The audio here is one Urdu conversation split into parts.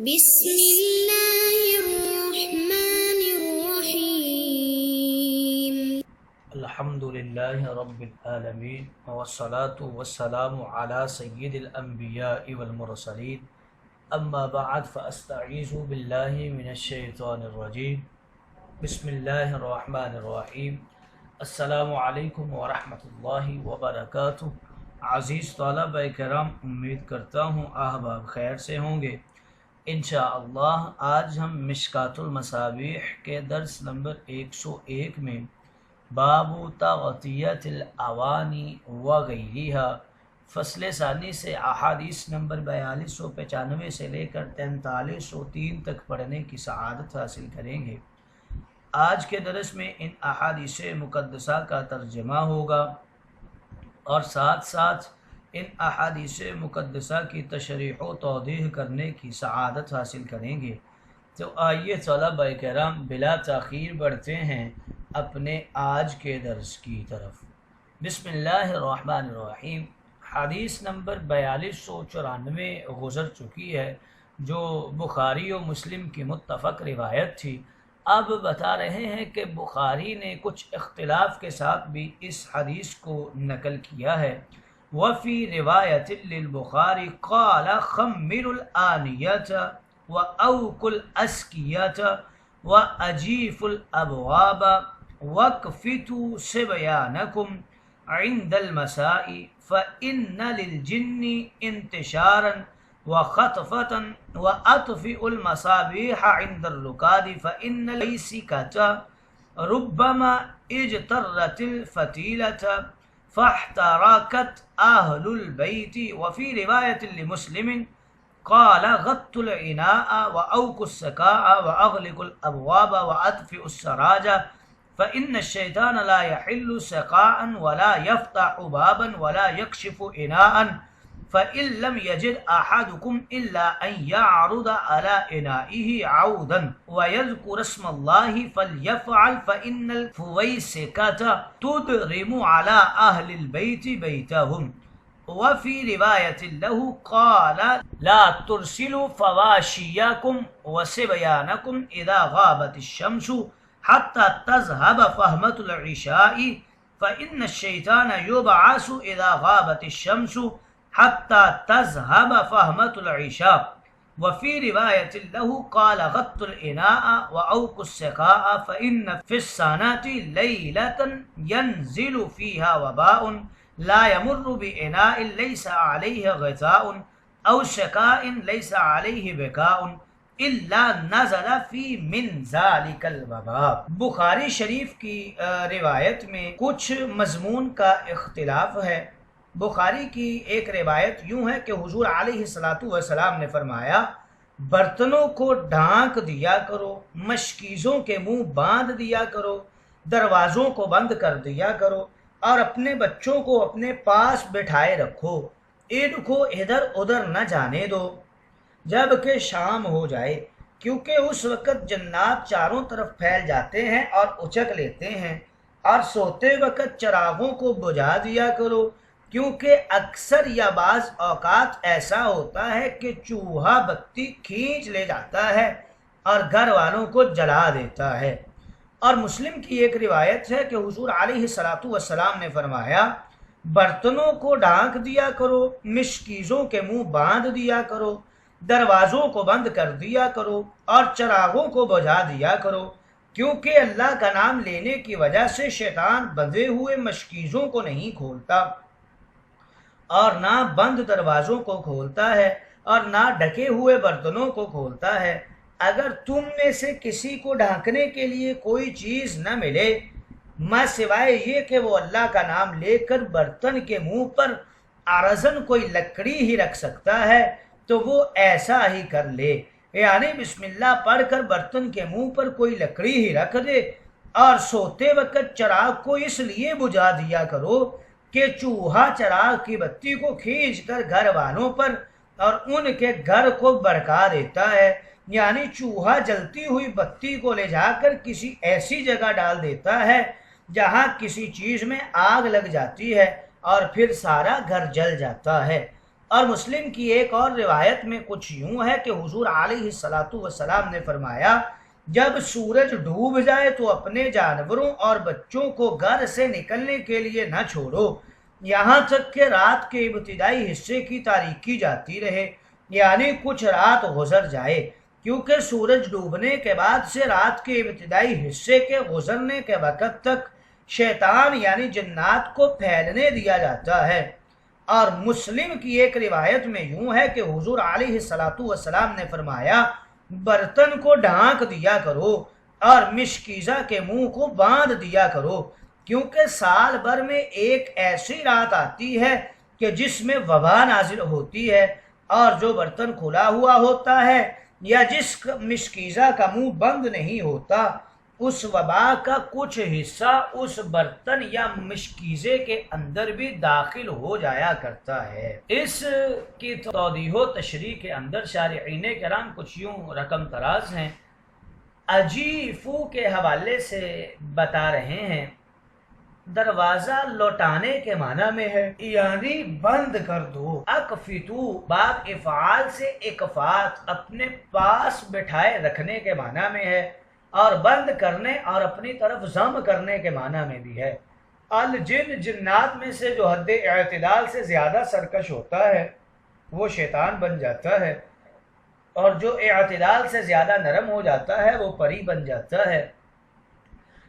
بسم الله الرحمن الرحيم. الحمد لله رب العالمين والصلاة والسلام على سيد الأنبياء والمرسلين أما بعد فأستعيذ بالله من الشيطان الرجيم. بسم الله الرحمن الرحيم. السلام علیکم ورحمۃ اللہ وبرکاتہ. عزیز طلبہ کرام، امید کرتا ہوں احباب خیر سے ہوں گے. انشاءاللہ آج ہم مشکات المصابیح کے درس نمبر 101 میں باب تغطیت الاوانی وغیرہا فصل ثانی سے احادیث نمبر 4295 سے لے کر 4303 تک پڑھنے کی سعادت حاصل کریں گے. آج کے درس میں ان احادیث مقدسہ کا ترجمہ ہوگا اور ساتھ ساتھ ان احادیث مقدسہ کی تشریح و توضیح کرنے کی سعادت حاصل کریں گے. تو آئیے طلبہ کرام بلا تاخیر بڑھتے ہیں اپنے آج کے درس کی طرف. بسم اللہ الرحمن الرحیم. حدیث نمبر 4294 گزر چکی ہے جو بخاری و مسلم کی متفق روایت تھی. اب بتا رہے ہیں کہ بخاری نے کچھ اختلاف کے ساتھ بھی اس حدیث کو نقل کیا ہے. وفی روایت للبخاری قال خمر الآنیۃ واوک الاسکیۃ واجیف الابواب واکفتوا صبیانکم عند المساء فإن للجن انتشارا وخطفة وأطفئ المصابيح عند الركاد فإن الأيسكة ربما اجترت الفتيلة فاحترقت أهل البيت. وفي رواية لمسلم قال غطوا الإناء وأوقوا السقاء وأغلقوا الأبواب وأطفئوا السراج فإن الشيطان لا يحل سقاء ولا يفتح بابا ولا يكشف إناء فإن لم يجد أحدكم إلا أن يعرض على إنائه عودا ويذكر اسم الله فليفعل فإن الفويسكة تضرم على أهل البيت بيتهم. وفي رواية له قال لا ترسلوا فواشيكم وصبيانكم إذا غابت الشمس حتى تذهب فهمة العشاء فإن الشيطان يبعث إذا غابت الشمس حتى تذهب فهمة العشاء. وفي رواية له قال غطوا الإناء وأوقوا السقاء فإن في السنة ليلة ينزل فيها وباء لا يمر بإناء ليس عليه غطاء أو سقاء ليس عليه بكاء إلا نزل في من ذلك الوباء. بخاری شریف کی روایت میں کچھ مضمون کا اختلاف ہے. بخاری کی ایک روایت یوں ہے کہ حضور علیہ السلام نے فرمایا برتنوں کو ڈھانک دیا کرو، مشکیزوں کے منہ باندھ دیا کرو، دروازوں کو بند کر دیا کرو اور اپنے بچوں کو اپنے پاس بٹھائے رکھو، ان کو ادھر ادھر نہ جانے دو جب کہ شام ہو جائے، کیونکہ اس وقت جنات چاروں طرف پھیل جاتے ہیں اور اچک لیتے ہیں. اور سوتے وقت چراغوں کو بجھا دیا کرو، کیونکہ اکثر یا بعض اوقات ایسا ہوتا ہے کہ چوہا بتی کھینچ لے جاتا ہے اور گھر والوں کو جلا دیتا ہے. اور مسلم کی ایک روایت ہے کہ حضور علیہ السلام نے فرمایا برتنوں کو ڈھانک دیا کرو، مشکیزوں کے منہ باندھ دیا کرو، دروازوں کو بند کر دیا کرو اور چراغوں کو بجھا دیا کرو، کیونکہ اللہ کا نام لینے کی وجہ سے شیطان بندھے ہوئے مشکیزوں کو نہیں کھولتا اور نہ بند دروازوں کو کھولتا ہے اور نہ ڈھکے ہوئے برتنوں کو کھولتا ہے. اگر تم میں سے کسی کو ڈھانکنے کے لیے کوئی چیز نہ ملے ماں سوائے یہ کہ وہ اللہ کا نام لے کر برتن کے منہ پر عرضن کوئی لکڑی ہی رکھ سکتا ہے تو وہ ایسا ہی کر لے، یعنی بسم اللہ پڑھ کر برتن کے منہ پر کوئی لکڑی ہی رکھ دے. اور سوتے وقت چراغ کو اس لیے بجھا دیا کرو کہ چوہا چراغ کی بتی کو کھینچ کر گھر والوں پر اور ان کے گھر کو بھڑکا دیتا ہے، یعنی چوہا جلتی ہوئی بتی کو لے جا کر کسی ایسی جگہ ڈال دیتا ہے جہاں کسی چیز میں آگ لگ جاتی ہے اور پھر سارا گھر جل جاتا ہے. اور مسلم کی ایک اور روایت میں کچھ یوں ہے کہ حضور علیہ الصلاۃ والسلام نے فرمایا جب سورج ڈوب جائے تو اپنے جانوروں اور بچوں کو گھر سے نکلنے کے لیے نہ چھوڑو یہاں تک کہ رات کے ابتدائی حصے کی تاریکی جاتی رہے، یعنی کچھ رات گزر جائے، کیونکہ سورج ڈوبنے کے بعد سے رات کے ابتدائی حصے کے گزرنے کے وقت تک شیطان یعنی جنات کو پھیلنے دیا جاتا ہے۔ اور مسلم کی ایک روایت میں یوں ہے کہ حضور علیہ الصلاۃ والسلام نے فرمایا برتن کو ڈھانک دیا کرو اور مشکیزہ کے منہ کو باندھ دیا کرو، کیونکہ سال بھر میں ایک ایسی رات آتی ہے کہ جس میں وبا نازل ہوتی ہے، اور جو برتن کھلا ہوا ہوتا ہے یا جس مشکیزہ کا منہ بند نہیں ہوتا اس وبا کا کچھ حصہ اس برتن یا مشکیزے کے اندر بھی داخل ہو جایا کرتا ہے۔ اس کی توضیح و تشریح کے اندر شارحین کرام کچھ یوں رقم تراز ہیں، اجیفو کے حوالے سے بتا رہے ہیں دروازہ لوٹانے کے معنی میں ہے، یعنی بند کر دو۔ اکفتو باب افعال سے اکفات اپنے پاس بٹھائے رکھنے کے معنی میں ہے، اور بند کرنے اور اپنی طرف ضم کرنے کے معنی میں بھی ہے۔ الجن جنات میں سے جو حد اعتدال سے زیادہ سرکش ہوتا ہے وہ شیطان بن جاتا ہے، اور جو اعتدال سے زیادہ نرم ہو جاتا ہے وہ پری بن جاتا ہے،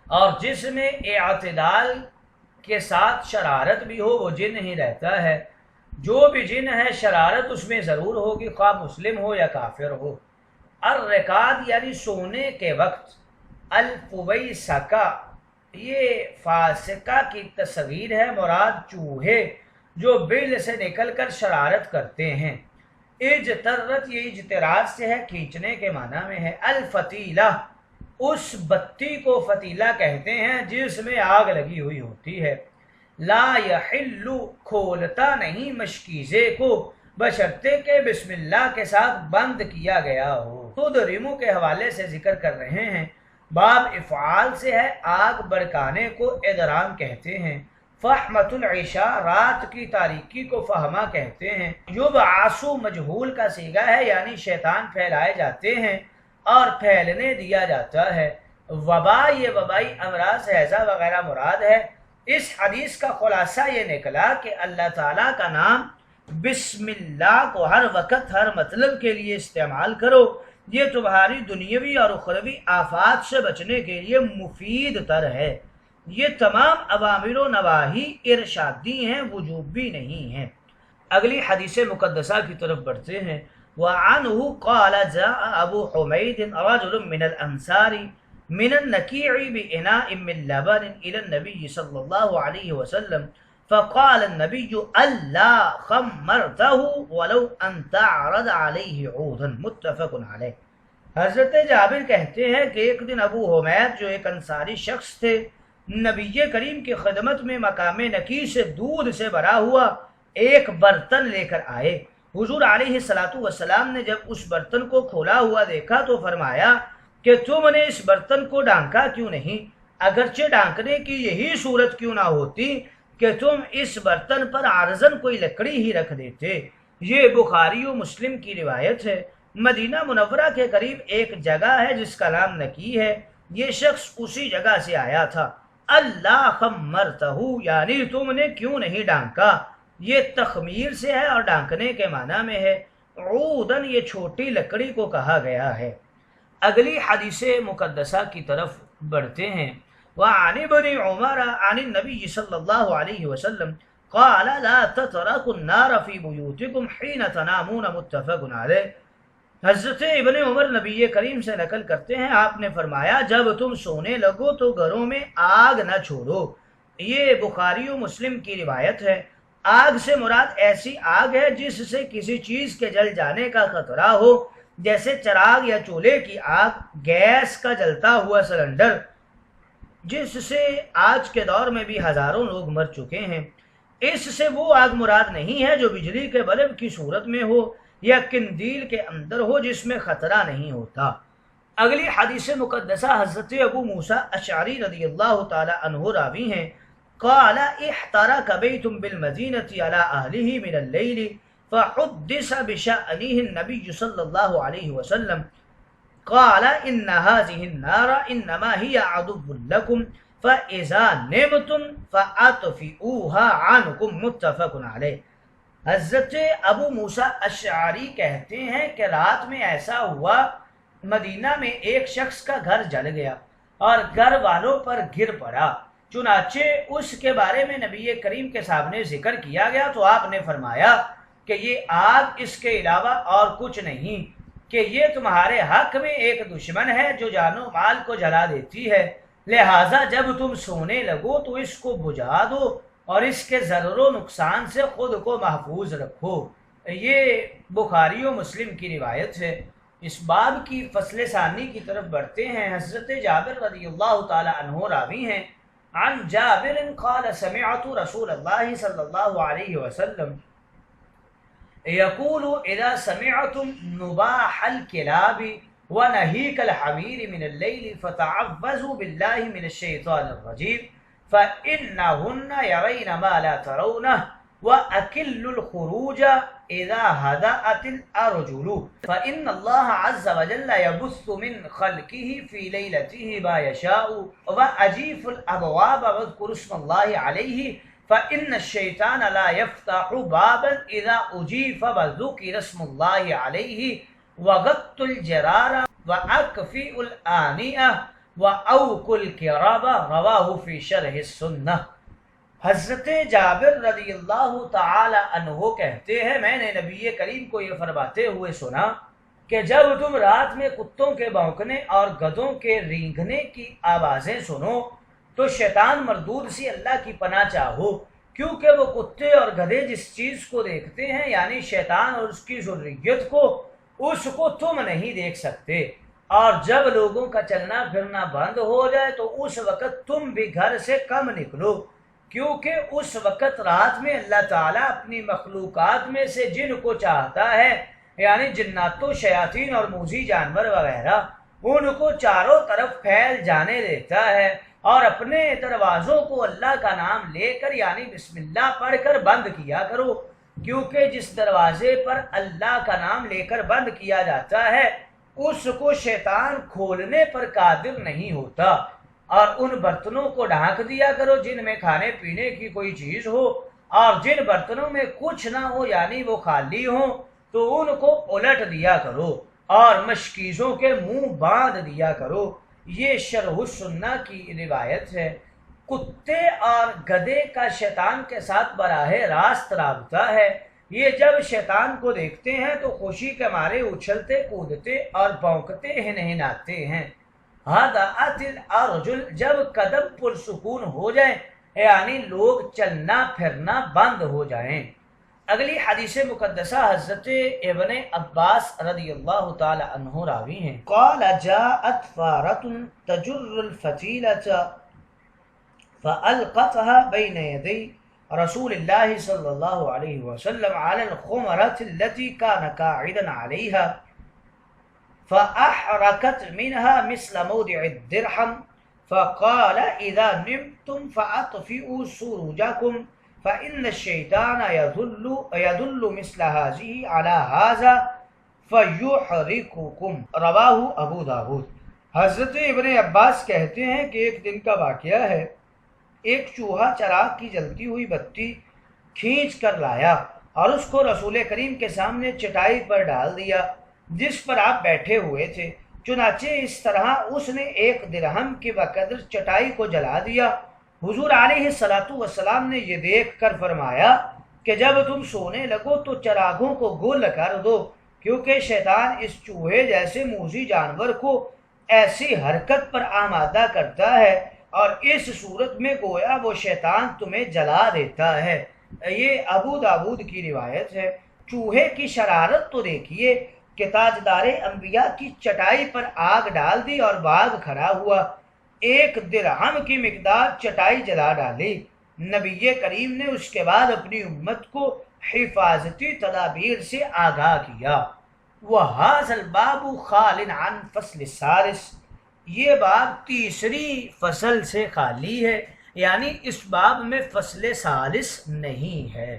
اور جس میں اعتدال کے ساتھ شرارت بھی ہو وہ جن ہی رہتا ہے۔ جو بھی جن ہے شرارت اس میں ضرور ہوگی، خواہ مسلم ہو یا کافر ہو۔ الرکاد یعنی سونے کے وقت، الفویسکا یہ فاسقہ کی تصویر ہے، مراد چوہے جو بل سے نکل کر شرارت کرتے ہیں۔ اجترت یہ اجتراج سے ہے، کھینچنے کے معنی میں ہے۔ الفتیلہ اس بتی کو فتیلہ کہتے ہیں جس میں آگ لگی ہوئی ہوتی ہے۔ لا یحل کھولتا نہیں مشکیزے کو بشرطے کہ بسم اللہ کے ساتھ بند کیا گیا ہو۔ تدرمو کے حوالے سے ذکر کر رہے ہیں، باب افعال سے ہے، آگ بڑکانے کو ادرام کہتے ہیں۔ فحمت العشاء رات کی تاریکی کو فہمہ کہتے ہیں۔ یبعثو مجہول کا صیغہ ہے، یعنی شیطان پھیلائے جاتے ہیں اور پھیلنے دیا جاتا ہے۔ وبا یہ وبائی امراض ہیضہ وغیرہ مراد ہے۔ اس حدیث کا خلاصہ یہ نکلا کہ اللہ تعالیٰ کا نام بسم اللہ کو ہر وقت ہر مطلب کے لیے استعمال کرو، یہ تمہاری دنیاوی اور اخروی آفات سے بچنے کے لیے مفید تر ہے۔ یہ تمام اوامر و نواہی ارشادی ہیں، وجوبی نہیں ہیں۔ اگلی حدیث مقدسہ کی طرف بڑھتے ہیں۔ وعنہ قال جاء ابو حمید رجل من الانصار من النکیع بإناء من لبن الى النبی صلی اللہ علیہ وسلم فقال النبی اللہ خمرتہ ولو ان تعرض علیہ عودا، متفق علیہ۔ حضرت جابر کہتے ہیں کہ ایک دن ابو حمید جو ایک انصاری شخص تھے نبی کریم کی خدمت میں مقام نکی سے دودھ سے بھرا ہوا ایک برتن لے کر آئے۔ حضور علیہ الصلاۃ والسلام نے جب اس برتن کو کھولا ہوا دیکھا تو فرمایا کہ تم نے اس برتن کو ڈھانکا کیوں نہیں؟ اگرچہ ڈھانکنے کی یہی صورت کیوں نہ ہوتی کہ تم اس برتن پر عارضاً کوئی لکڑی ہی رکھ دیتے۔ یہ بخاری و مسلم کی روایت ہے۔ مدینہ منورہ کے قریب ایک جگہ ہے جس کا نام نکی ہے، یہ شخص اسی جگہ سے آیا تھا۔ اللہ خمرتہ یعنی تم نے کیوں نہیں ڈھانکا، یہ تخمیر سے ہے اور ڈھانکنے کے معنی میں ہے۔ عودن یہ چھوٹی لکڑی کو کہا گیا ہے۔ اگلی حدیث مقدسہ کی طرف بڑھتے ہیں۔ وعن ابن عمر عن النبی صلی اللہ علیہ وسلم قال لا تتركوا النار في بيوتكم حين تنامون، متفق علیہ۔ حضرت ابن عمر نبی کریم سے نقل کرتے ہیں، آپ نے فرمایا جب تم سونے لگو تو گھروں میں آگ نہ چھوڑو۔ یہ بخاری و مسلم کی روایت ہے۔ آگ سے مراد ایسی آگ ہے جس سے کسی چیز کے جل جانے کا خطرہ ہو، جیسے چراغ یا چولہے کی آگ، گیس کا جلتا ہوا سلنڈر، جس سے آج کے دور میں بھی ہزاروں لوگ مر چکے ہیں۔ اس سے وہ آگ مراد نہیں ہے جو بجلی کے بلب کی صورت میں ہو یا قندیل کے اندر ہو جس میں خطرہ نہیں ہوتا۔ اگلی حدیث مقدسہ حضرت ابو موسیٰ اشعری رضی اللہ تعالی عنہ راوی ہیں۔ قال احترق بیت بالمدینة على اہلہ من اللیل فحدث بشأنه النبي صلى الله عليه وسلم قال إن هذه النار إنما هي عدو لكم فإذا نمتم فأطفئوها عنكم متفق علیہ۔ حضرت ابو موسیٰ اشعری کہتے ہیں کہ رات میں ایسا ہوا، مدینہ میں ایک شخص کا گھر جل گیا اور گھر والوں پر گر پڑا، چنانچہ اس کے بارے میں نبی کریم کے سامنے ذکر کیا گیا تو آپ نے فرمایا کہ یہ آگ اس کے علاوہ اور کچھ نہیں کہ یہ تمہارے حق میں ایک دشمن ہے جو جان و مال کو جلا دیتی ہے، لہٰذا جب تم سونے لگو تو اس کو بجھا دو اور اس کے ضرر و نقصان سے خود کو محفوظ رکھو۔ یہ بخاری و مسلم کی روایت ہے۔ اس باب کی فصل ثانی کی طرف بڑھتے ہیں۔ حضرت جابر رضی اللہ تعالی عنہ راوی ہیں، عن جابر قال سمعت رسول اللہ صلی اللہ علیہ وسلم يقول اذا سمعتم نباح الكلاب ونهيك الحمير من الليل فتعوذوا بالله من الشيطان الرجيم فإنهن يرين ما لا ترونه وأكل الخروج إذا هدأت الأرجل فإن الله عز وجل يبث من خلقه في ليلته ما يشاء وأجيف الأبواب واذكر اسم الله عليه فإن الشيطان لا يفتح بابا إذا أجيف وذكر اسم الله عليه وغط الجرار وأكفئ الآنية وأوق الكراب رواہ فی شرح السنہ۔ حضرت جابر رضی اللہ تعالی عنہ کہتے ہیں میں نے نبی کریم کو یہ فرماتے ہوئے سنا کہ جب تم رات میں کتوں کے بھونکنے اور گدھوں کے رینگنے کی آوازیں سنو تو شیطان مردود سے اللہ کی پناہ چاہو، کیونکہ وہ کتے اور گدھے جس چیز کو دیکھتے ہیں یعنی شیطان اور اس کی ذریت کو، اس کو تم نہیں دیکھ سکتے، اور جب لوگوں کا چلنا پھرنا بند ہو جائے تو اس وقت تم بھی گھر سے کم نکلو، کیونکہ اس وقت رات میں اللہ تعالیٰ اپنی مخلوقات میں سے جن کو چاہتا ہے یعنی جنات و شیاطین اور موذی جانور وغیرہ ان کو چاروں طرف پھیل جانے دیتا ہے، اور اپنے دروازوں کو اللہ کا نام لے کر یعنی بسم اللہ پڑھ کر بند کیا کرو، کیونکہ جس دروازے پر اللہ کا نام لے کر بند کیا جاتا ہے اس کو شیطان کھولنے پر قادر نہیں ہوتا، اور ان برتنوں کو ڈھانک دیا کرو جن میں کھانے پینے کی کوئی چیز ہو، اور جن برتنوں میں کچھ نہ ہو یعنی وہ خالی ہوں تو ان کو الٹ دیا کرو اور مشکیزوں کے منہ باندھ دیا کرو۔ یہ شرح السنہ کی روایت ہے۔ کتے اور گدھے کا شیطان کے ساتھ براہ راست رابطہ ہے، یہ جب شیطان کو دیکھتے ہیں تو خوشی کے مارے اچھلتے کودتے اور بھونکتے ہنہناتے ہیں۔ ہدأت الارجل، جب قدم پرسکون ہو جائیں یعنی لوگ چلنا پھرنا بند ہو جائیں۔ اگلی حدیث مقدسہ حضرت ابن عباس رضی اللہ تعالی عنہ راوی ہیں، قال جاءت فارة تجر الفتيلة فألقتها بين يدي رسول اللہ صلی اللہ علیہ وسلم على الخمرة التي كان قاعدا عليها فأحركت منها مثل موضع الدرهم فقال إذا نمتم فأطفئوا سروجكم فإن الشيطان يدل مثل هذه على هذا فيحرقكم رواہ ابو داود۔ حضرت ابن عباس کہتے ہیں کہ ایک دن کا واقعہ ہے، ایک چوہا چراغ کی جلتی ہوئی بتی کھینچ کر لایا اور اس کو رسول کریم کے سامنے چٹائی پر ڈال دیا جس پر آپ بیٹھے ہوئے تھے، چنانچہ اس طرح اس نے 1 درہم کے بقدر چٹائی کو جلا دیا۔ حضور علیہ الصلوۃ والسلام نے یہ دیکھ کر فرمایا کہ جب تم سونے لگو تو چراغوں کو گل کر دو، کیونکہ شیطان اس چوہے جیسے موذی جانور کو ایسی حرکت پر آمادہ کرتا ہے اور اس صورت میں گویا وہ شیطان تمہیں جلا دیتا ہے۔ یہ ابو داود کی روایت ہے۔ چوہے کی شرارت تو دیکھیے کہ تاجدار انبیاء کی چٹائی پر آگ ڈال دی اور باغ کھڑا ہوا، 1 درہم کی مقدار چٹائی جلا ڈالی۔ نبی کریم نے اس کے بعد اپنی امت کو حفاظتی تدابیر سے آگاہ کیا۔ وَهَذَا الْبَابُ خَالٍ عَنْ فَصْلِ الثَّالِثِ، یہ باب تیسری فصل سے خالی ہے، یعنی اس باب میں فصل ثالث نہیں ہے۔